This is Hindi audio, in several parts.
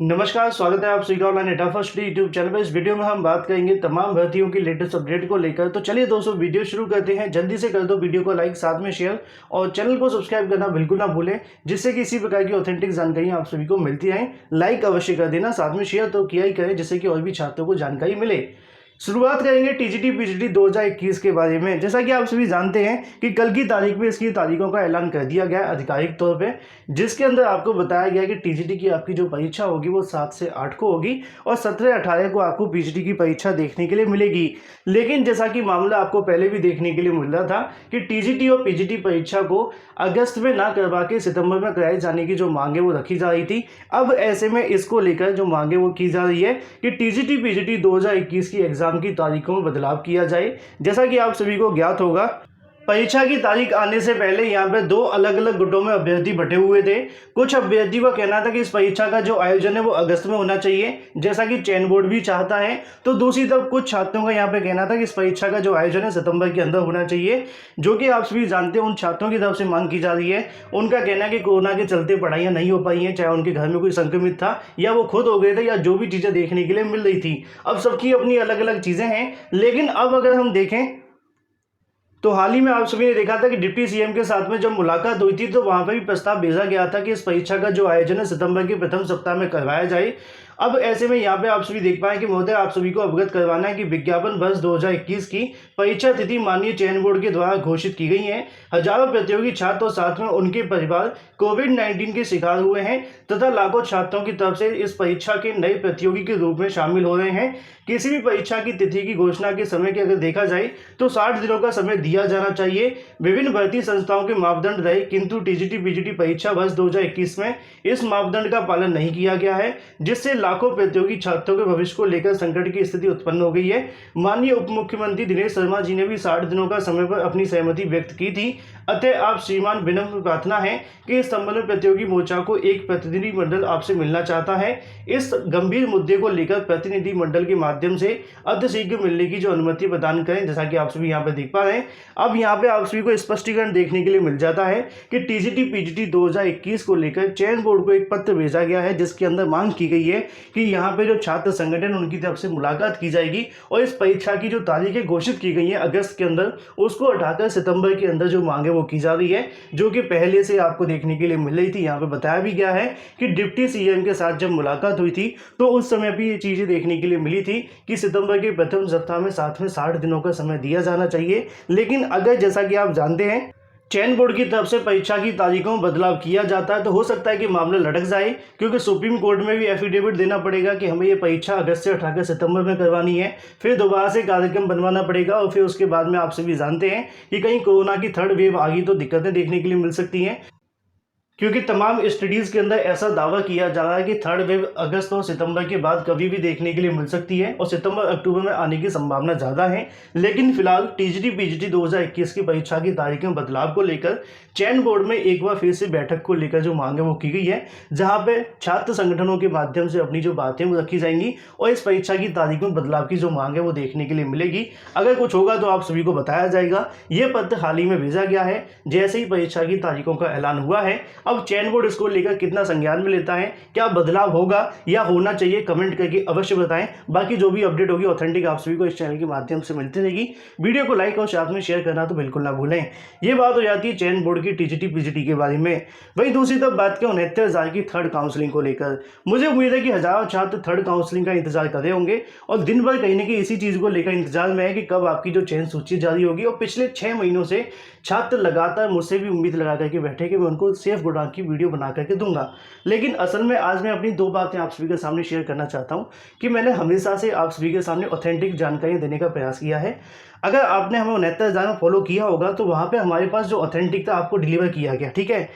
नमस्कार, स्वागत है आप सभी का ऑनलाइन एटा फर्स्ट यूट्यूब चैनल पर। इस वीडियो में हम बात करेंगे तमाम भर्तियों की लेटेस्ट अपडेट को लेकर। तो चलिए दोस्तों, वीडियो शुरू करते हैं। जल्दी से कर दो वीडियो को लाइक, साथ में शेयर और चैनल को सब्सक्राइब करना बिल्कुल ना भूलें, जिससे कि इसी प्रकार की ऑथेंटिक जानकारी आप सभी को मिलती रहे। लाइक अवश्य कर देना, साथ में शेयर तो किया ही करें, जिससे कि और भी छात्रों को जानकारी मिले। शुरुआत करेंगे टीजीटी पीजीटी 2021 के बारे में। जैसा कि आप सभी जानते हैं कि कल की तारीख में इसकी तारीखों का ऐलान कर दिया गया है आधिकारिक तौर पे, जिसके अंदर आपको बताया गया है कि टीजीटी की आपकी जो परीक्षा होगी वो 7 से 8 को होगी और 17-18 को आपको पीजीटी की परीक्षा देखने के लिए मिलेगी। लेकिन जैसा कि मामला आपको पहले भी देखने के लिए मिल रहा था कि टीजीटी और पीजीटी परीक्षा को अगस्त में ना करवा के सितंबर में कराए जाने की जो मांगे वो रखी जा रही थी। अब ऐसे में इसको लेकर जो मांगे वो की जा रही है कि टीजीटी पीजीटी 2021 की एग्जाम की तारीखों में बदलाव किया जाए। जैसा कि आप सभी को ज्ञात होगा, परीक्षा की तारीख आने से पहले यहाँ पे 2 अलग अलग गुटों में अभ्यर्थी बटे हुए थे। कुछ अभ्यर्थी का कहना था कि इस परीक्षा का जो आयोजन है वो अगस्त में होना चाहिए, जैसा कि चयन बोर्ड भी चाहता है। तो दूसरी तरफ कुछ छात्रों का यहाँ पे कहना था कि इस परीक्षा का जो आयोजन है सितंबर के अंदर होना चाहिए, जो कि आप सभी जानते हैं उन छात्रों की तरफ से मांग की जा रही है। उनका कहना है कि कोरोना के चलते पढ़ाइयाँ नहीं हो पाई हैं, चाहे उनके घर में कोई संक्रमित था या वो खुद हो गए थे, या जो भी चीज़ें देखने के लिए मिल रही थी। अब सबकी अपनी अलग अलग चीज़ें हैं। लेकिन अब अगर हम देखें तो हाल ही में आप सभी ने देखा था कि डिप्टी सीएम के साथ में जब मुलाकात हुई थी तो वहां पर भी प्रस्ताव भेजा गया था कि इस परीक्षा का जो आयोजन है सितंबर के प्रथम सप्ताह में करवाया जाए। अब ऐसे में यहाँ पे आप सभी देख पाए कि महोदय आप सभी को अवगत करवाना है कि विज्ञापन वर्ष 2021 की परीक्षा तिथि माननीय चयन बोर्ड के द्वारा घोषित की गई है। हजारों प्रतियोगी छात्र और साथ में उनके परिवार कोविड-19 के शिकार हुए हैं तथा लाखों छात्रों की तरफ से इस परीक्षा के नए प्रतियोगी के रूप में शामिल हो रहे हैं। किसी भी परीक्षा की तिथि की घोषणा के समय की अगर देखा जाए तो 60 दिनों का समय दिया जाना चाहिए। विभिन्न भर्ती संस्थाओं के मापदंड रहे, किंतु टीजीटी पीजीटी परीक्षा वर्ष 2021 में इस मापदंड का पालन नहीं किया गया है, जिससे लाखों प्रतियोगी छात्रों के भविष्य को लेकर संकट की स्थिति उत्पन्न हो गई है। माननीय उप मुख्यमंत्री दिनेश शर्मा जी ने भी 60 दिनों का समय पर अपनी सहमति व्यक्त की थी। अतः आप श्रीमान विनम्र प्रार्थना है कि इस संबंध में प्रतियोगी मोर्चा को एक प्रतिनिधि मंडल आपसे मिलना चाहता है। इस गंभीर मुद्दे को लेकर प्रतिनिधि मंडल के माध्यम से अतिशीघ्र मिलने की जो अनुमति प्रदान करें, जैसा कि आप सभी यहाँ पे देख पा रहे हैं। अब यहाँ पे आप सभी को स्पष्टीकरण देखने के लिए मिल जाता है कि टीजीटी पीजीटी 2021 को लेकर चयन बोर्ड को एक पत्र भेजा गया है, जिसके अंदर मांग की गई है कि यहाँ पे जो छात्र संगठन उनकी तरफ से मुलाकात की जाएगी और इस परीक्षा की जो तारीखें घोषित की गई है अगस्त के अंदर, उसको हटाकर सितंबर के अंदर जो मांगे वो की जा रही है, जो कि पहले से आपको देखने के लिए मिल रही थी। यहाँ पे बताया भी गया है कि डिप्टी सीएम के साथ जब मुलाकात हुई थी तो उस समय भी ये चीजें देखने के लिए मिली थी कि सितंबर के प्रथम सप्ताह में साथ में 60 दिनों का समय दिया जाना चाहिए। लेकिन अगर जैसा कि आप जानते हैं चयन बोर्ड की तरफ से परीक्षा की तारीखों में बदलाव किया जाता है तो हो सकता है कि मामला लटक जाए, क्योंकि सुप्रीम कोर्ट में भी एफिडेविट देना पड़ेगा कि हमें ये परीक्षा अगस्त से उठाकर सितंबर में करवानी है। फिर दोबारा से कार्यक्रम बनवाना पड़ेगा और फिर उसके बाद में आप सभी जानते हैं कि कहीं कोरोना की थर्ड वेव आ गई तो दिक्कतें देखने के लिए मिल सकती हैं, क्योंकि तमाम स्टडीज़ के अंदर ऐसा दावा किया जा रहा है कि थर्ड वेव अगस्त और सितंबर के बाद कभी भी देखने के लिए मिल सकती है और सितंबर अक्टूबर में आने की संभावना ज़्यादा है। लेकिन फिलहाल टीजीटी पीजीटी 2021 की परीक्षा की तारीख में बदलाव को लेकर चयन बोर्ड में एक बार फिर से बैठक को लेकर जो मांग है वो की गई है, जहाँ पे छात्र संगठनों के माध्यम से अपनी जो बातें वो रखी जाएंगी और इस परीक्षा की तारीख में बदलाव की जो मांग है वो देखने के लिए मिलेगी। अगर कुछ होगा तो आप सभी को बताया जाएगा। ये पत्र हाल ही में भेजा गया है जैसे ही परीक्षा की तारीखों का ऐलान हुआ है। अब चयन बोर्ड इसको लेकर कितना संज्ञान में लेता है, क्या बदलाव होगा या होना चाहिए, कमेंट करके अवश्य बताएं। बाकी जो भी अपडेट होगी ऑथेंटिक आप सभी को इस चैनल के माध्यम से मिलती रहेगी। वीडियो को लाइक और साथ में शेयर करना तो बिल्कुल ना भूलें। ये बात हो जाती है चयन बोर्ड की टीजीटी पीजीटी के बारे में। वहीं दूसरी तरफ बात करें 69,000 की थर्ड काउंसलिंग को लेकर, मुझे उम्मीद है कि हजारों छात्र थर्ड काउंसलिंग का इंतजार कर रहे होंगे और दिन भर कहीं ना कहीं इसी चीज को लेकर इंतजार में है कि कब आपकी जो चयन सूची जारी होगी। और पिछले 6 महीनों से छात्र लगातार मुझसे भी उम्मीद लगा करके बैठे कि मैं उनको सेफ गोडाउन की वीडियो बना करके दूंगा। लेकिन असल में आज मैं अपनी 2 बातें आप सभी के सामने शेयर करना चाहता हूं कि मैंने हमेशा से आप सभी के सामने ऑथेंटिक जानकारी देने का प्रयास किया है। अगर आपने हमें 69,000 में फॉलो किया होगा तो वहां पे हमारे पास जो ऑथेंटिक था आपको डिलीवर किया गया, ठीक है।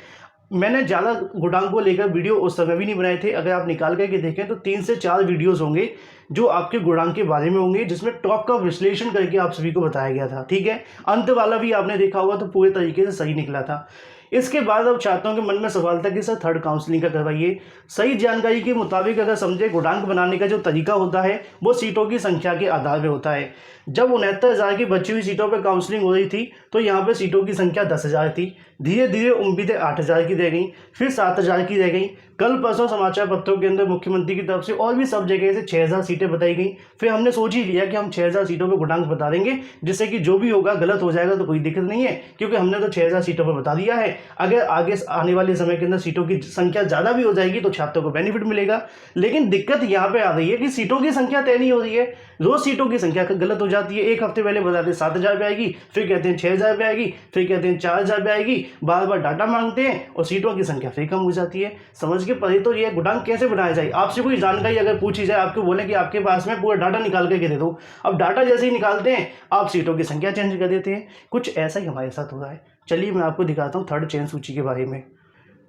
मैंने ज़्यादा गोडाउन को लेकर वीडियो उस समय भी नहीं बनाए थे। अगर आप निकाल करके देखें तो 3 से 4 वीडियोस होंगे जो आपके गोडाउन के बारे में होंगे, जिसमें टॉप का विश्लेषण करके आप सभी को बताया गया था, ठीक है। अंत वाला भी आपने देखा होगा तो पूरे तरीके से सही निकला था। इसके बाद अब छात्रों के मन में सवाल था कि सर थर्ड काउंसलिंग का करवाइए। सही जानकारी के मुताबिक अगर समझे, गुणांक बनाने का जो तरीका होता है वो सीटों की संख्या के आधार पर होता है। जब 69,000 की बची हुई सीटों पर काउंसलिंग हो रही थी तो यहाँ पे सीटों की संख्या 10,000 थी। धीरे धीरे उम्मीदें 8,000 की रह गई, फिर 7,000 की रह गई। कल परसों समाचार पत्रों के अंदर मुख्यमंत्री की तरफ से और भी सब जगह से 6,000 सीटें बताई गई। फिर हमने सोच ही लिया कि हम 6,000 सीटों पर गुणांक बता देंगे, जिससे कि जो भी होगा गलत हो जाएगा तो कोई दिक्कत नहीं है, क्योंकि हमने तो 6,000 सीटों पर बता दिया है। अगर आगे आने वाले समय के अंदर सीटों की संख्या ज़्यादा भी हो जाएगी तो छात्रों को बेनिफिट मिलेगा। लेकिन दिक्कत यहाँ पे आ रही है कि सीटों की संख्या तय नहीं हो रही है, रोज सीटों की संख्या गलत हो जाती है। एक हफ्ते पहले बताते हैं 7,000 पे आएगी, फिर कहते हैं 6,000 पे आएगी, फिर कहते हैं 4,000 पे आएगी, बार बार डाटा मांगते हैं और सीटों की संख्या फिर कम हो जाती है। समझ के परे तो ये गुणांक कैसे बनाया जाए। आपसे कोई जानकारी अगर पूछी जाए, आपको बोले कि आपके पास में पूरा डाटा निकाल के दे दो, अब डाटा जैसे ही निकालते हैं आप सीटों की संख्या चेंज कर देते हैं। कुछ ऐसा ही हमारे साथ हो रहा है। चलिए मैं आपको दिखाता हूँ थर्ड चयन सूची के बारे में।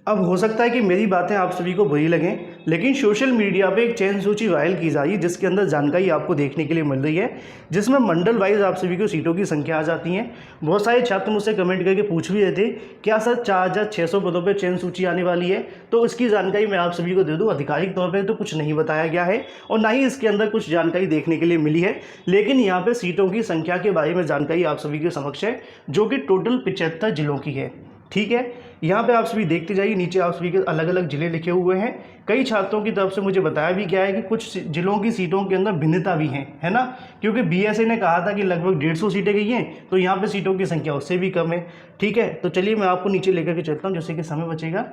अब हो सकता है कि मेरी बातें आप सभी को बुरी लगें, लेकिन सोशल मीडिया पे एक चयन सूची वायरल की जा रही है जिसके अंदर जानकारी आपको देखने के लिए मिल रही है, जिसमें मंडल वाइज आप सभी को सीटों की संख्या आ जाती है। बहुत सारे छात्र मुझसे कमेंट करके पूछ भी रहे थे क्या सर 4,600 पदों पर चयन सूची आने वाली है, तो इसकी जानकारी मैं आप सभी को दे दूँ। आधिकारिक तौर पर तो कुछ नहीं बताया गया है और ना ही इसके अंदर कुछ जानकारी देखने के लिए मिली है, लेकिन यहाँ पर सीटों की संख्या के बारे में जानकारी आप सभी के समक्ष है, जो कि टोटल 75 जिलों की है। ठीक है, यहाँ पे आप सभी देखते जाइए, नीचे आप सभी के अलग अलग जिले लिखे हुए हैं। कई छात्रों की तरफ से मुझे बताया भी गया है कि कुछ जिलों की सीटों के अंदर भिन्नता भी है ना, क्योंकि बीएसए ने कहा था कि लगभग 150 सीटें गई हैं, तो यहाँ पे सीटों की संख्या उससे भी कम है। ठीक है, तो चलिए मैं आपको नीचे लेकर के चलता हूँ, जिससे कि समय बचेगा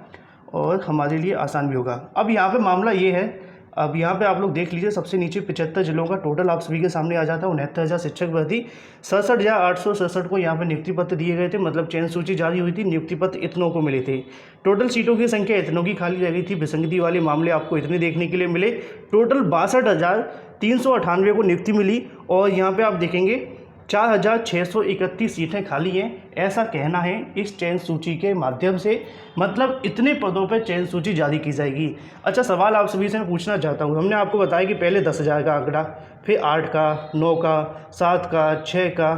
और हमारे लिए आसान भी होगा। अब यहाँ पर मामला ये है, अब यहाँ पे आप लोग देख लीजिए, सबसे नीचे 75 जिलों का टोटल आप सभी के सामने आ जाता है। 69,000 शिक्षक भर्ती, 67,867 को यहाँ पे नियुक्ति पत्र दिए गए थे, मतलब चयन सूची जारी हुई थी, नियुक्ति पत्र इतनों को मिले थे। टोटल सीटों की संख्या इतनों की खाली रह गई थी, विसंगति वाले मामले आपको इतने देखने के लिए मिले। टोटल 62,398 को नियुक्ति मिली और यहाँ पर आप देखेंगे 4,631 सीटें खाली हैं, ऐसा कहना है इस चयन सूची के माध्यम से। मतलब इतने पदों पर चयन सूची जारी की जाएगी। अच्छा, सवाल आप सभी से मैं पूछना चाहता हूँ, हमने आपको बताया कि पहले 10,000 का आंकड़ा, फिर 8 का, 9 का, 7 का, 6 का,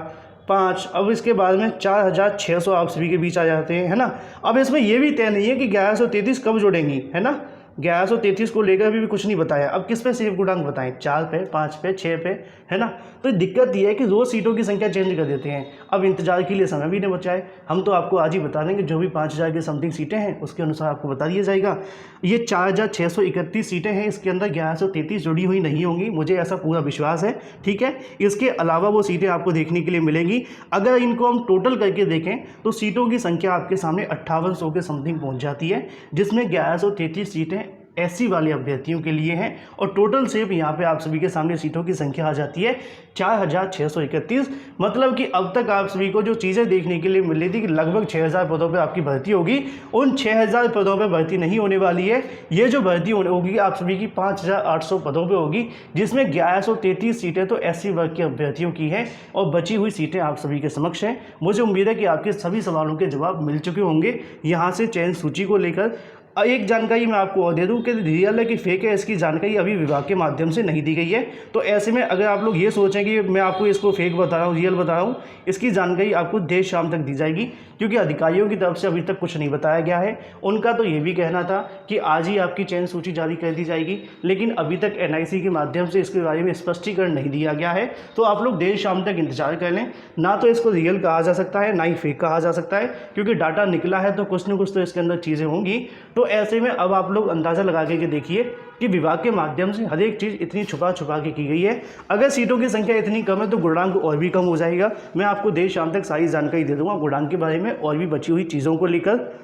5, अब इसके बाद में 4,600 आप सभी के बीच आ जाते हैं, है ना। अब इसमें यह भी तय नहीं है कि 1133 कब जोड़ेंगी, है ना। 1133 को लेकर भी कुछ नहीं बताया। अब किस पे सिर्फ गुणांक बताएं, 4 पे, 5 पे, 6 पे, है ना। तो दिक्कत ये है कि रोज सीटों की संख्या चेंज कर देते हैं। अब इंतजार के लिए समय भी नहीं बचा है, हम तो आपको आज ही बता देंगे, जो भी 5,000 के समथिंग सीटें हैं उसके अनुसार आपको बता दिया जाएगा। ये 4,631 सीटें हैं, इसके अंदर 1133 जुड़ी हुई नहीं होंगी, मुझे ऐसा पूरा विश्वास है। ठीक है, इसके अलावा वो सीटें आपको देखने के लिए मिलेंगी। अगर इनको हम टोटल करके देखें तो सीटों की संख्या आपके सामने 5800 के समथिंग पहुँच जाती है, जिसमें 1133 सीटें एससी वाले अभ्यर्थियों के लिए हैं और टोटल सिर्फ यहाँ पे आप सभी के सामने सीटों की संख्या आ जाती है 4,631। मतलब कि अब तक आप सभी को जो चीज़ें देखने के लिए मिल रही थी कि लगभग 6,000 पदों पे आपकी भर्ती होगी, उन 6,000 पदों पे भर्ती नहीं होने वाली है। ये जो भर्ती होगी आप सभी की 5,800 पदों पे होगी, जिसमें 1133 सीटें तो एससी वर्ग के अभ्यर्थियों की हैं और बची हुई सीटें आप सभी के समक्ष हैं। मुझे उम्मीद है कि आपके सभी सवालों के जवाब मिल चुके होंगे यहाँ से चयन सूची को लेकर। एक जानकारी मैं आपको और दे दूं कि रियल है कि फेक है, इसकी जानकारी अभी विभाग के माध्यम से नहीं दी गई है। तो ऐसे में अगर आप लोग ये सोचें कि मैं आपको इसको फेक बता रहा हूँ, रियल बता रहा हूँ, इसकी जानकारी आपको देर शाम तक दी जाएगी, क्योंकि अधिकारियों की तरफ से अभी तक कुछ नहीं बताया गया है। उनका तो ये भी कहना था कि आज ही आपकी चयन सूची जारी कर दी जाएगी, लेकिन अभी तक एनआईसी के माध्यम से इसके बारे में स्पष्टीकरण नहीं दिया गया है। तो आप लोग देर शाम तक इंतजार कर लें। ना तो इसको रियल कहा जा सकता है, ना ही फेक कहा जा सकता है, क्योंकि डाटा निकला है तो कुछ न कुछ तो इसके अंदर चीज़ें होंगी। तो ऐसे में अब आप लोग अंदाज़ा लगा के देखिए कि विभाग के माध्यम से हर एक चीज़ इतनी छुपा छुपा के की गई है। अगर सीटों की संख्या इतनी कम है तो गुणांक और भी कम हो जाएगा। मैं आपको देर शाम तक सारी जानकारी दे दूंगा गुणांक के बारे में और भी बची हुई चीज़ों को लेकर।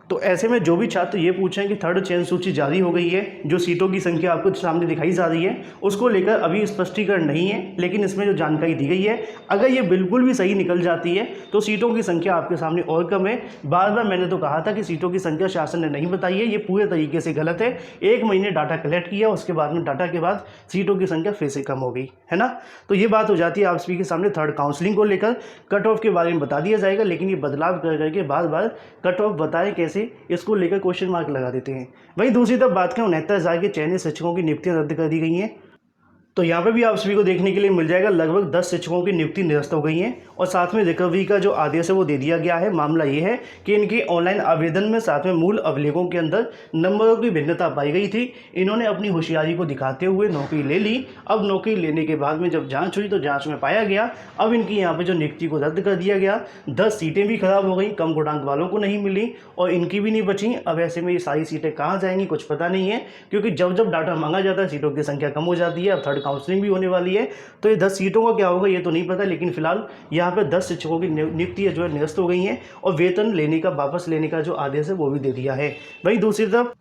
तो ऐसे में जो भी छात्र ये पूछें कि थर्ड चयन सूची जारी हो गई है, जो सीटों की संख्या आपको सामने दिखाई जा रही है, उसको लेकर अभी स्पष्टीकरण नहीं है, लेकिन इसमें जो जानकारी दी गई है अगर ये बिल्कुल भी सही निकल जाती है तो सीटों की संख्या आपके सामने और कम है। बार बार मैंने तो कहा था कि सीटों की संख्या शासन ने नहीं बताई है, ये पूरे तरीके से गलत है। 1 महीने डाटा कलेक्ट किया, उसके बाद में डाटा के बाद सीटों की संख्या फिर से कम हो गई, है ना। तो ये बात हो जाती है आप सभी के सामने। थर्ड काउंसलिंग को लेकर कट ऑफ के बारे में बता दिया जाएगा, लेकिन ये बदलाव कर करके बार बार कट ऑफ बताएं कैसे, इसको लेकर क्वेश्चन मार्क लगा देते हैं। वहीं दूसरी तरफ बात करें 69,000 के चयनित शिक्षकों की नियुक्तियां रद्द कर दी गई हैं। तो यहाँ पे भी आप सभी को देखने के लिए मिल जाएगा लगभग 10 शिक्षकों की नियुक्ति निरस्त हो गई हैं और साथ में रिकवरी का जो आदेश है वो दे दिया गया है। मामला ये है कि इनके ऑनलाइन आवेदन में साथ में मूल अभिलेखों के अंदर नंबरों की भिन्नता पाई गई थी। इन्होंने अपनी होशियारी को दिखाते हुए नौकरी ले ली। अब नौकरी लेने के बाद में जब जांच हुई तो जांच में पाया गया अब इनकी यहाँ पे जो नियुक्ति को रद्द कर दिया गया। 10 सीटें भी खराब हो गई, कम गुणांक वालों को नहीं मिली और इनकी भी नहीं बची। अब ऐसे में ये सारी सीटें कहाँ जाएंगी कुछ पता नहीं है, क्योंकि जब जब डाटा मांगा जाता है सीटों की संख्या कम हो जाती है। अब थर्ड काउंसलिंग भी होने वाली है, तो ये 10 सीटों का क्या होगा ये तो नहीं पता, लेकिन फिलहाल यहाँ पर 10 शिक्षकों की नियुक्ति जो है निरस्त हो गई है और वेतन लेने का वापस लेने का जो आदेश है वो भी दे दिया है। वहीं दूसरी तरफ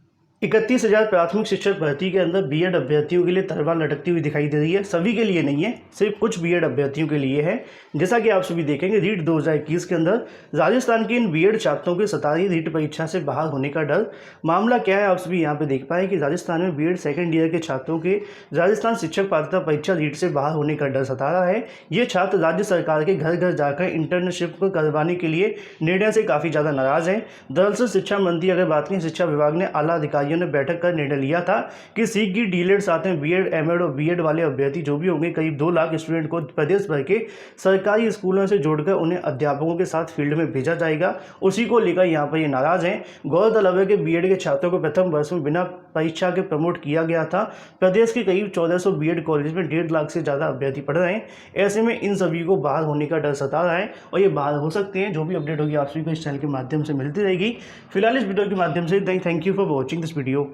31,000 प्राथमिक शिक्षक भर्ती के अंदर बीएड अभ्यर्थियों के लिए तलवार लटकती हुई दिखाई दे रही है। सभी के लिए नहीं है, सिर्फ कुछ बीएड अभ्यर्थियों के लिए है। जैसा कि आप सभी देखेंगे, रीट 2021 के अंदर राजस्थान के इन बीएड छात्रों के 17वीं रीट परीक्षा से बाहर होने का डर। मामला क्या है आप सभी यहाँ पे देख पाए कि राजस्थान में बीएड सेकेंड ईयर के छात्रों के राजस्थान शिक्षक पात्रता परीक्षा रीट से बाहर होने का डर सता रहा है। ये छात्र राज्य सरकार के घर घर जाकर इंटर्नशिप करवाने के लिए निर्णय से काफ़ी ज़्यादा नाराज हैं। दरअसल शिक्षा मंत्री अगर बात करें, शिक्षा विभाग ने आला अधिकारियों ने बैठक कर निर्णय लिया था कि सीगी डीलेड साथ में बीएड एमएड और बीएड वाले अभ्यर्थी जो भी होंगे, करीब 2 लाख स्टूडेंट को प्रदेश भर के सरकारी स्कूलों से जोड़कर उन्हें अध्यापकों के साथ फील्ड में भेजा जाएगा। उसी को लेकर यहाँ पर ये नाराज हैं। गौरतलब है कि बीएड के छात्रों को प्रथम वर्ष में बिना परीक्षा के प्रमोट किया गया था। प्रदेश के करीब 1400 बीएड कॉलेज में 1.5 लाख से ज़्यादा अभ्यर्थी पढ़ रहे हैं। ऐसे में इन सभी को बाहर होने का डर सता रहा है और ये बाहर हो सकते हैं। जो भी अपडेट होगी आप सभी को इस चैनल के माध्यम से मिलती रहेगी। फिलहाल इस वीडियो के माध्यम से thank you for watching this video.